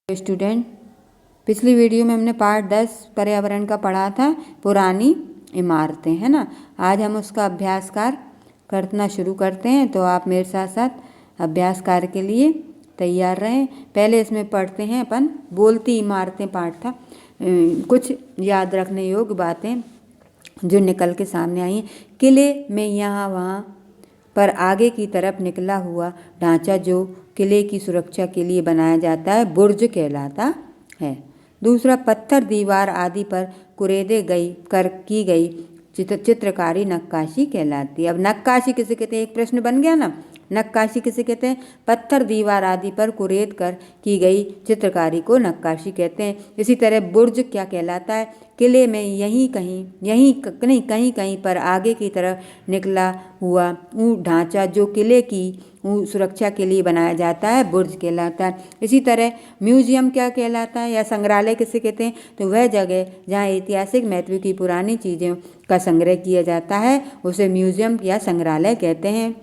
Student, पिछली video में हमने पार्ट 10 पर्यावरण का पढ़ा था, पुरानी इमारतें, है ना। आज हम उसका अभ्यास कार्य करना शुरू करते हैं, तो आप मेरे साथ साथ अभ्यास कार्य के लिए तैयार रहें। पहले इसमें पढ़ते हैं अपन बोलती इमारतें पार्ट था। कुछ याद रखने योग्य बातें जो निकल के सामने आई हैं। किले में यहाँ वहाँ पर आगे की तरफ निकला हुआ ढांचा जो किले की सुरक्षा के लिए बनाया जाता है, बुर्ज कहलाता है। दूसरा, पत्थर, दीवार आदि पर कुरेदे की गई चित्रकारी नक्काशी कहलाती है। अब नक्काशी किसे कहते हैं, एक प्रश्न बन गया ना। नक्काशी किसे कहते हैं? पत्थर, दीवार आदि पर कुरेद कर की गई चित्रकारी को नक्काशी कहते हैं। इसी तरह बुर्ज क्या कहलाता है? किले में कहीं कहीं पर आगे की तरफ निकला हुआ ढांचा जो किले की सुरक्षा के लिए बनाया जाता है, बुर्ज कहलाता है। इसी तरह म्यूजियम क्या कहलाता है, या संग्रहालय किसे कहते हैं? तो वह जगह जहाँ ऐतिहासिक महत्व की पुरानी चीज़ों का संग्रह किया जाता है, उसे म्यूजियम या संग्रहालय कहते हैं।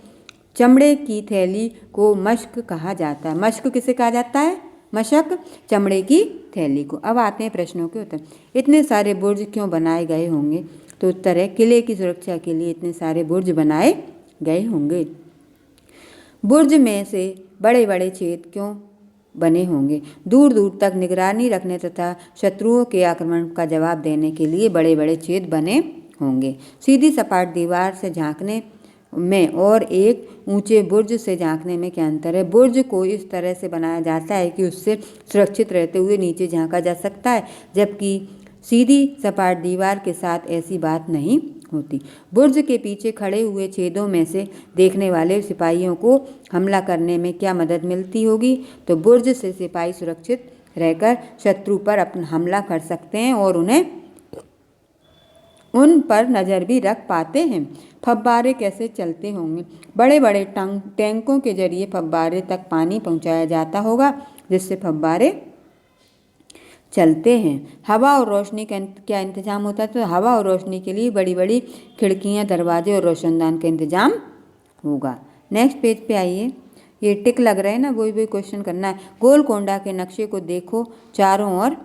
चमड़े की थैली को मशक कहा जाता है। मशक किसे कहा जाता है? मशक, चमड़े की थैली को। अब आते हैं प्रश्नों के उत्तर। इतने सारे बुर्ज क्यों बनाए गए होंगे? तो उत्तर है, किले की सुरक्षा के लिए इतने सारे बुर्ज बनाए गए होंगे। बुर्ज में से बड़े बड़े छेद क्यों बने होंगे? दूर दूर तक निगरानी रखने तथा शत्रुओं के आक्रमण का जवाब देने के लिए बड़े बड़े छेद बने होंगे। सीधी सपाट दीवार से झांकने में और एक ऊंचे बुर्ज से झांकने में क्या अंतर है? बुर्ज को इस तरह से बनाया जाता है कि उससे सुरक्षित रहते हुए नीचे झांका जा सकता है, जबकि सीधी सपाट दीवार के साथ ऐसी बात नहीं होती। बुर्ज के पीछे खड़े हुए छेदों में से देखने वाले सिपाहियों को हमला करने में क्या मदद मिलती होगी? तो बुर्ज से सिपाही सुरक्षित रहकर शत्रु पर अपना हमला कर सकते हैं और उन पर नज़र भी रख पाते हैं। फव्वारे कैसे चलते होंगे? बड़े बड़े टैंकों के जरिए फव्वारे तक पानी पहुंचाया जाता होगा, जिससे फव्वारे चलते हैं। हवा और रोशनी का क्या इंतजाम होता है? तो हवा और रोशनी के लिए बड़ी बड़ी खिड़कियां, दरवाजे और रोशनदान का इंतजाम होगा। नेक्स्ट पेज पे आइए। ये टिक लग रहे हैं ना, वही क्वेश्चन करना है। गोलकोंडा के नक्शे को देखो, चारों ओर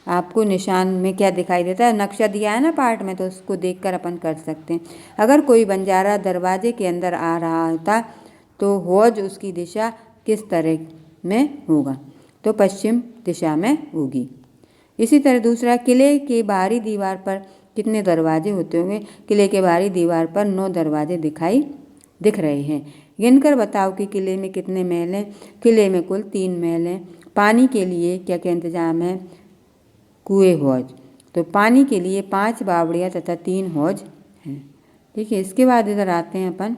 आपको निशान में क्या दिखाई देता है? नक्शा दिया है ना पार्ट में, तो उसको देखकर अपन कर सकते हैं। अगर कोई बंजारा दरवाजे के अंदर आ रहा होता तो हौज उसकी दिशा किस तरह में होगा? तो पश्चिम दिशा में होगी। इसी तरह दूसरा, किले के बाहरी दीवार पर कितने दरवाजे होते होंगे? किले के बाहरी दीवार पर 9 दरवाजे दिख रहे हैं। गिनकर बताओ कि किले में कितने महल हैं? किले में कुल 3 महल हैं। पानी के लिए क्या क्या इंतजाम है? कुएं, हौज। तो पानी के लिए 5 बावड़ियाँ तथा 3 हौज हैं। ठीक है, इसके बाद इधर आते हैं अपन।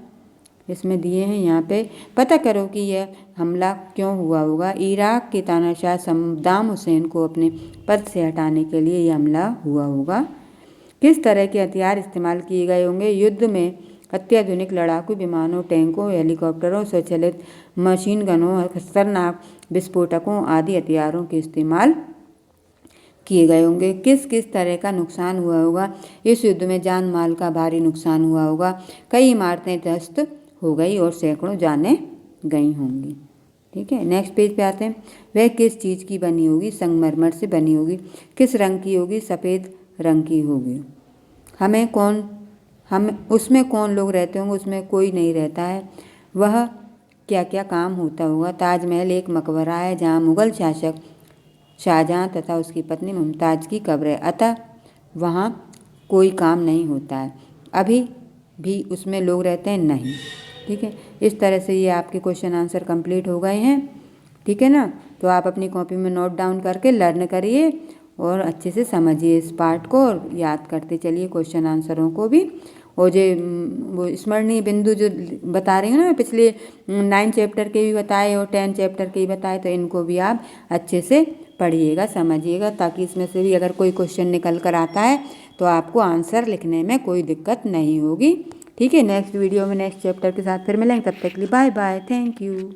इसमें दिए हैं यहाँ पे, पता करो कि यह हमला क्यों हुआ होगा। इराक के तानाशाह सद्दाम हुसैन को अपने पद से हटाने के लिए यह हमला हुआ होगा। किस तरह के हथियार इस्तेमाल किए गए होंगे? युद्ध में अत्याधुनिक लड़ाकू विमानों, टैंकों, हेलीकॉप्टरों, स्वचालित मशीन गनों, खतरनाक विस्फोटकों आदि हथियारों के इस्तेमाल किए गए होंगे। किस किस तरह का नुकसान हुआ होगा? इस युद्ध में जान माल का भारी नुकसान हुआ होगा। कई इमारतें ध्वस्त हो गई और सैकड़ों जानें गई होंगी। ठीक है, नेक्स्ट पेज पे आते हैं। वह किस चीज़ की बनी होगी? संगमरमर से बनी होगी। किस रंग की होगी? सफ़ेद रंग की होगी। उसमें कौन लोग रहते होंगे? उसमें कोई नहीं रहता है। वह क्या क्या काम होता होगा? ताजमहल एक मकबरा है जहाँ मुग़ल शासक शाहजहाँ तथा उसकी पत्नी मुमताज़ की कब्र है, अतः वहाँ कोई काम नहीं होता है। अभी भी उसमें लोग रहते हैं? नहीं। ठीक है, इस तरह से ये आपके क्वेश्चन आंसर कंप्लीट हो गए हैं। ठीक है ना, तो आप अपनी कॉपी में नोट डाउन करके लर्न करिए और अच्छे से समझिए इस पार्ट को और याद करते चलिए क्वेश्चन आंसरों को भी। और वो स्मरणीय बिंदु जो बता रही हूँ ना, पिछले 9 चैप्टर के भी बताए और 10 चैप्टर के भी बताए, तो इनको भी आप अच्छे से पढ़िएगा, समझिएगा, ताकि इसमें से भी अगर कोई क्वेश्चन निकल कर आता है तो आपको आंसर लिखने में कोई दिक्कत नहीं होगी। ठीक है, नेक्स्ट वीडियो में नेक्स्ट चैप्टर के साथ फिर मिलेंगे। तब तक के लिए बाय बाय, थैंक यू।